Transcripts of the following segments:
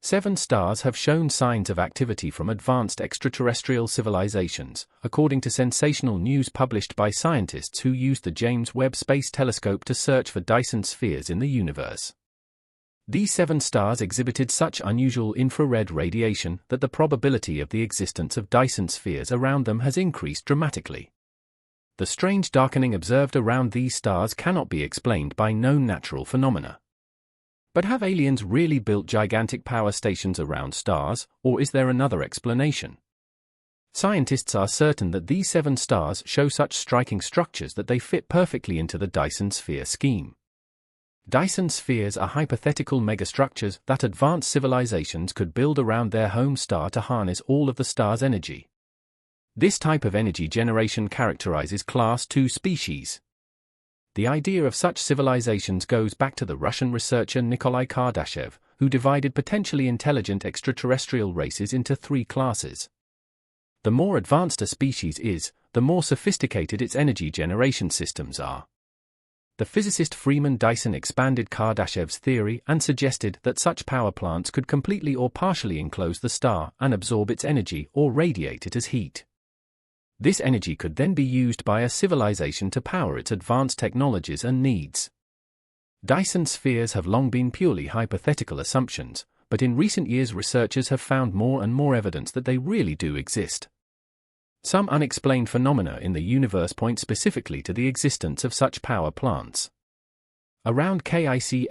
7 stars have shown signs of activity from advanced extraterrestrial civilizations, according to sensational news published by scientists who used the James Webb Space Telescope to search for Dyson spheres in the universe. These 7 stars exhibited such unusual infrared radiation that the probability of the existence of Dyson spheres around them has increased dramatically. The strange darkening observed around these stars cannot be explained by known natural phenomena. But have aliens really built gigantic power stations around stars, or is there another explanation? Scientists are certain that these 7 stars show such striking structures that they fit perfectly into the Dyson sphere scheme. Dyson spheres are hypothetical megastructures that advanced civilizations could build around their home star to harness all of the star's energy. This type of energy generation characterizes Class II species. The idea of such civilizations goes back to the Russian researcher Nikolai Kardashev, who divided potentially intelligent extraterrestrial races into 3 classes. The more advanced a species is, the more sophisticated its energy generation systems are. The physicist Freeman Dyson expanded Kardashev's theory and suggested that such power plants could completely or partially enclose the star and absorb its energy or radiate it as heat. This energy could then be used by a civilization to power its advanced technologies and needs. Dyson spheres have long been purely hypothetical assumptions, but in recent years researchers have found more and more evidence that they really do exist. Some unexplained phenomena in the universe point specifically to the existence of such power plants. Around KIC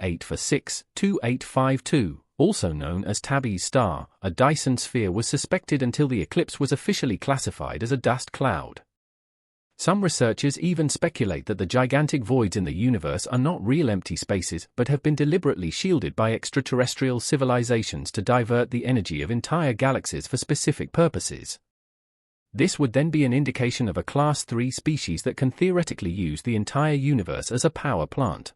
846-2852, also known as Tabby's star, a Dyson sphere was suspected until the eclipse was officially classified as a dust cloud. Some researchers even speculate that the gigantic voids in the universe are not real empty spaces but have been deliberately shielded by extraterrestrial civilizations to divert the energy of entire galaxies for specific purposes. This would then be an indication of a Class III species that can theoretically use the entire universe as a power plant.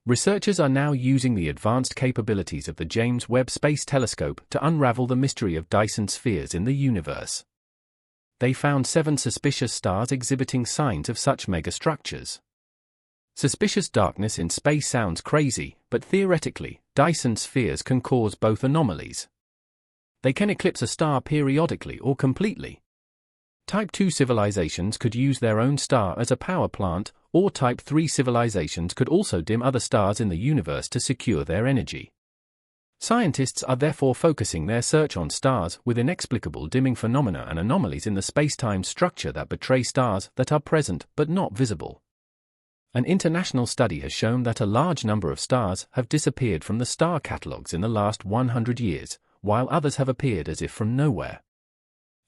Researchers are now using the advanced capabilities of the James Webb Space Telescope to unravel the mystery of Dyson spheres in the universe. They found 7 suspicious stars exhibiting signs of such megastructures. Suspicious darkness in space sounds crazy, but theoretically, Dyson spheres can cause both anomalies. They can eclipse a star periodically or completely. Type 2 civilizations could use their own star as a power plant, or Type 3 civilizations could also dim other stars in the universe to secure their energy. Scientists are therefore focusing their search on stars with inexplicable dimming phenomena and anomalies in the space-time structure that betray stars that are present but not visible. An international study has shown that a large number of stars have disappeared from the star catalogues in the last 100 years, while others have appeared as if from nowhere.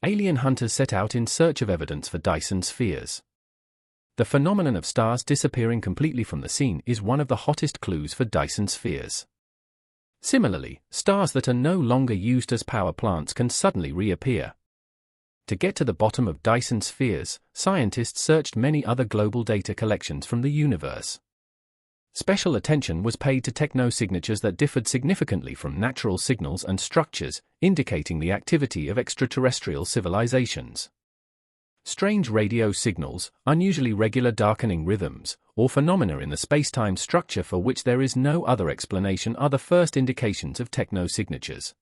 Alien hunters set out in search of evidence for Dyson spheres. The phenomenon of stars disappearing completely from the scene is one of the hottest clues for Dyson spheres. Similarly, stars that are no longer used as power plants can suddenly reappear. To get to the bottom of Dyson spheres, scientists searched many other global data collections from the universe. Special attention was paid to techno-signatures that differed significantly from natural signals and structures, indicating the activity of extraterrestrial civilizations. Strange radio signals, unusually regular darkening rhythms, or phenomena in the space-time structure for which there is no other explanation are the first indications of techno-signatures.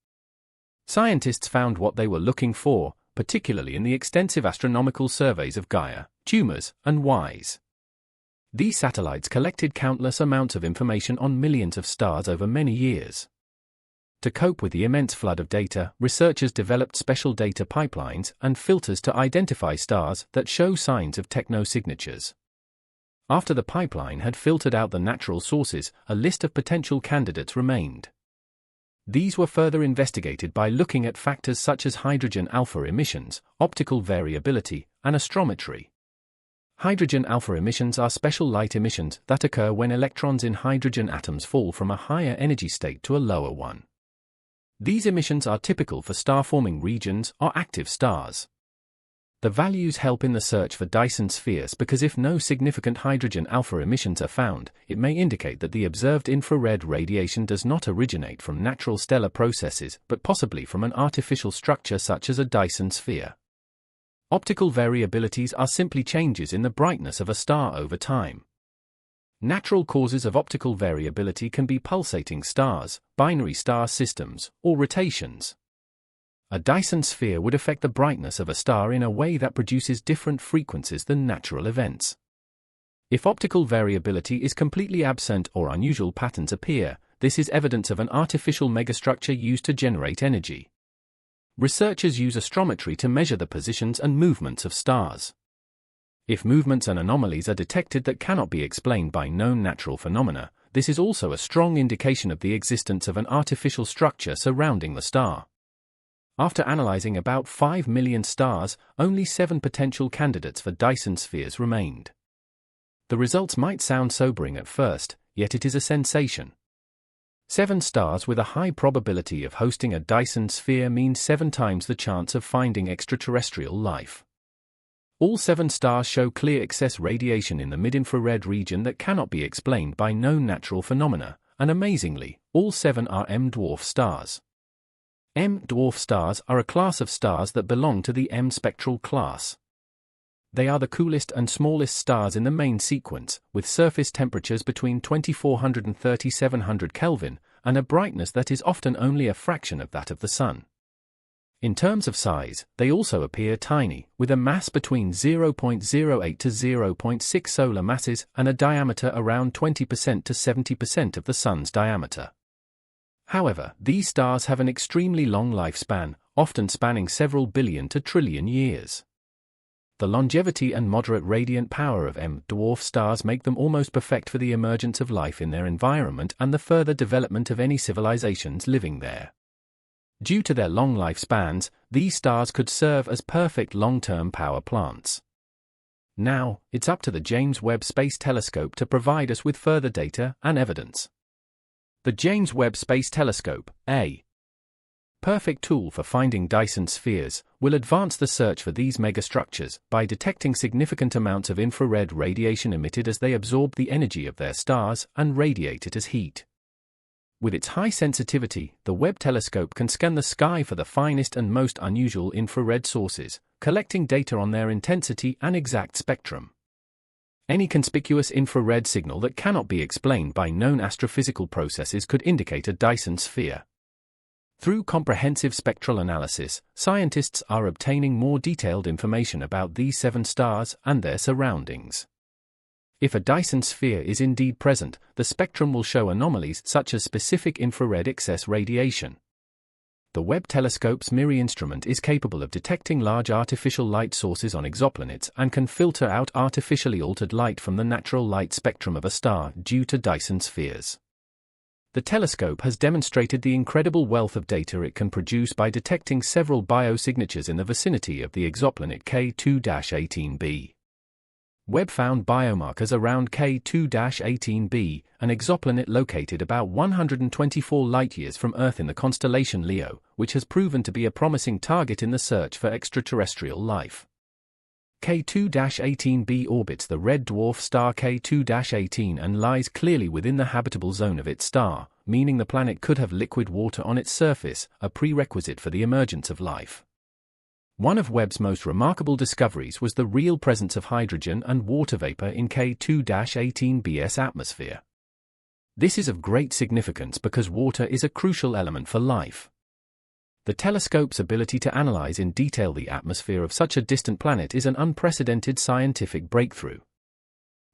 Scientists found what they were looking for, particularly in the extensive astronomical surveys of Gaia, Tumors, and WISE. These satellites collected countless amounts of information on millions of stars over many years. To cope with the immense flood of data, researchers developed special data pipelines and filters to identify stars that show signs of techno-signatures. After the pipeline had filtered out the natural sources, a list of potential candidates remained. These were further investigated by looking at factors such as hydrogen alpha emissions, optical variability, and astrometry. Hydrogen alpha emissions are special light emissions that occur when electrons in hydrogen atoms fall from a higher energy state to a lower one. These emissions are typical for star-forming regions or active stars. The values help in the search for Dyson spheres because if no significant hydrogen alpha emissions are found, it may indicate that the observed infrared radiation does not originate from natural stellar processes but possibly from an artificial structure such as a Dyson sphere. Optical variabilities are simply changes in the brightness of a star over time. Natural causes of optical variability can be pulsating stars, binary star systems, or rotations. A Dyson sphere would affect the brightness of a star in a way that produces different frequencies than natural events. If optical variability is completely absent or unusual patterns appear, this is evidence of an artificial megastructure used to generate energy. Researchers use astrometry to measure the positions and movements of stars. If movements and anomalies are detected that cannot be explained by known natural phenomena, this is also a strong indication of the existence of an artificial structure surrounding the star. After analyzing about 5 million stars, only 7 potential candidates for Dyson spheres remained. The results might sound sobering at first, yet it is a sensation. 7 stars with a high probability of hosting a Dyson sphere means 7 times the chance of finding extraterrestrial life. All 7 stars show clear excess radiation in the mid-infrared region that cannot be explained by known natural phenomena, and amazingly, all 7 are M-dwarf stars. M-dwarf stars are a class of stars that belong to the M spectral class. They are the coolest and smallest stars in the main sequence, with surface temperatures between 2400 and 3700 Kelvin, and a brightness that is often only a fraction of that of the Sun. In terms of size, they also appear tiny, with a mass between 0.08 to 0.6 solar masses and a diameter around 20% to 70% of the Sun's diameter. However, these stars have an extremely long lifespan, often spanning several billion to trillion years. The longevity and moderate radiant power of M-dwarf stars make them almost perfect for the emergence of life in their environment and the further development of any civilizations living there. Due to their long lifespans, these stars could serve as perfect long-term power plants. Now, it's up to the James Webb Space Telescope to provide us with further data and evidence. The James Webb Space Telescope, a perfect tool for finding Dyson spheres, will advance the search for these megastructures by detecting significant amounts of infrared radiation emitted as they absorb the energy of their stars and radiate it as heat. With its high sensitivity, the Webb telescope can scan the sky for the finest and most unusual infrared sources, collecting data on their intensity and exact spectrum. Any conspicuous infrared signal that cannot be explained by known astrophysical processes could indicate a Dyson sphere. Through comprehensive spectral analysis, scientists are obtaining more detailed information about these 7 stars and their surroundings. If a Dyson sphere is indeed present, the spectrum will show anomalies such as specific infrared excess radiation. The Webb telescope's MIRI instrument is capable of detecting large artificial light sources on exoplanets and can filter out artificially altered light from the natural light spectrum of a star due to Dyson spheres. The telescope has demonstrated the incredible wealth of data it can produce by detecting several biosignatures in the vicinity of the exoplanet K2-18b. Webb found biomarkers around K2-18b, an exoplanet located about 124 light-years from Earth in the constellation Leo, which has proven to be a promising target in the search for extraterrestrial life. K2-18b orbits the red dwarf star K2-18 and lies clearly within the habitable zone of its star, meaning the planet could have liquid water on its surface, a prerequisite for the emergence of life. One of Webb's most remarkable discoveries was the real presence of hydrogen and water vapor in K2-18b's atmosphere. This is of great significance because water is a crucial element for life. The telescope's ability to analyze in detail the atmosphere of such a distant planet is an unprecedented scientific breakthrough.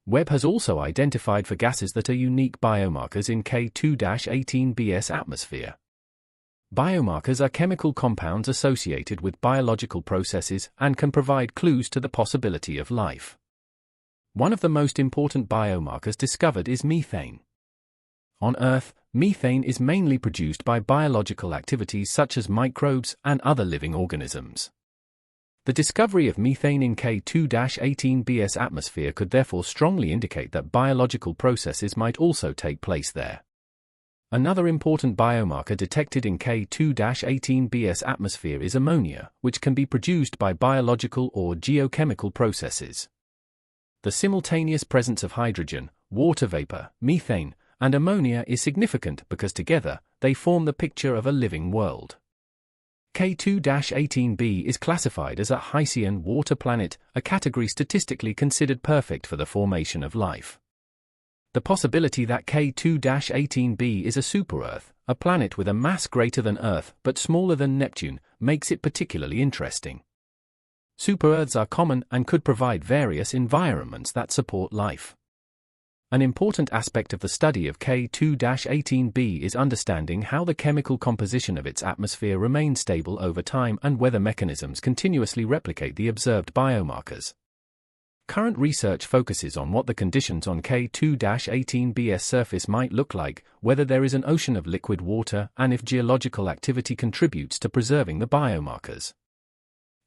Webb has also identified for gases that are unique biomarkers in K2-18b's atmosphere. Biomarkers are chemical compounds associated with biological processes and can provide clues to the possibility of life. One of the most important biomarkers discovered is methane. On Earth, methane is mainly produced by biological activities such as microbes and other living organisms. The discovery of methane in K2-18b's atmosphere could therefore strongly indicate that biological processes might also take place there. Another important biomarker detected in K2-18b's atmosphere is ammonia, which can be produced by biological or geochemical processes. The simultaneous presence of hydrogen, water vapor, methane, and ammonia is significant because together, they form the picture of a living world. K2-18b is classified as a Hycean water planet, a category statistically considered perfect for the formation of life. The possibility that K2-18b is a super-Earth, a planet with a mass greater than Earth but smaller than Neptune, makes it particularly interesting. Super-Earths are common and could provide various environments that support life. An important aspect of the study of K2-18b is understanding how the chemical composition of its atmosphere remains stable over time and whether mechanisms continuously replicate the observed biomarkers. Current research focuses on what the conditions on K2-18b's surface might look like, whether there is an ocean of liquid water, and if geological activity contributes to preserving the biomarkers.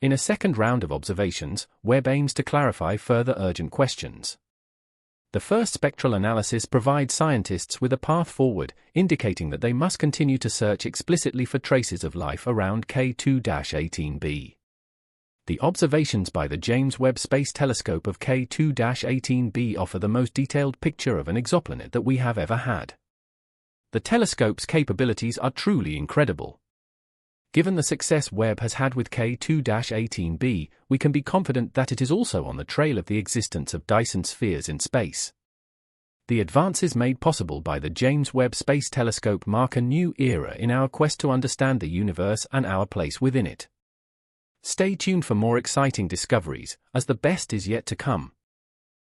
In a second round of observations, Webb aims to clarify further urgent questions. The first spectral analysis provides scientists with a path forward, indicating that they must continue to search explicitly for traces of life around K2-18b. The observations by the James Webb Space Telescope of K2-18b offer the most detailed picture of an exoplanet that we have ever had. The telescope's capabilities are truly incredible. Given the success Webb has had with K2-18b, we can be confident that it is also on the trail of the existence of Dyson spheres in space. The advances made possible by the James Webb Space Telescope mark a new era in our quest to understand the universe and our place within it. Stay tuned for more exciting discoveries, as the best is yet to come.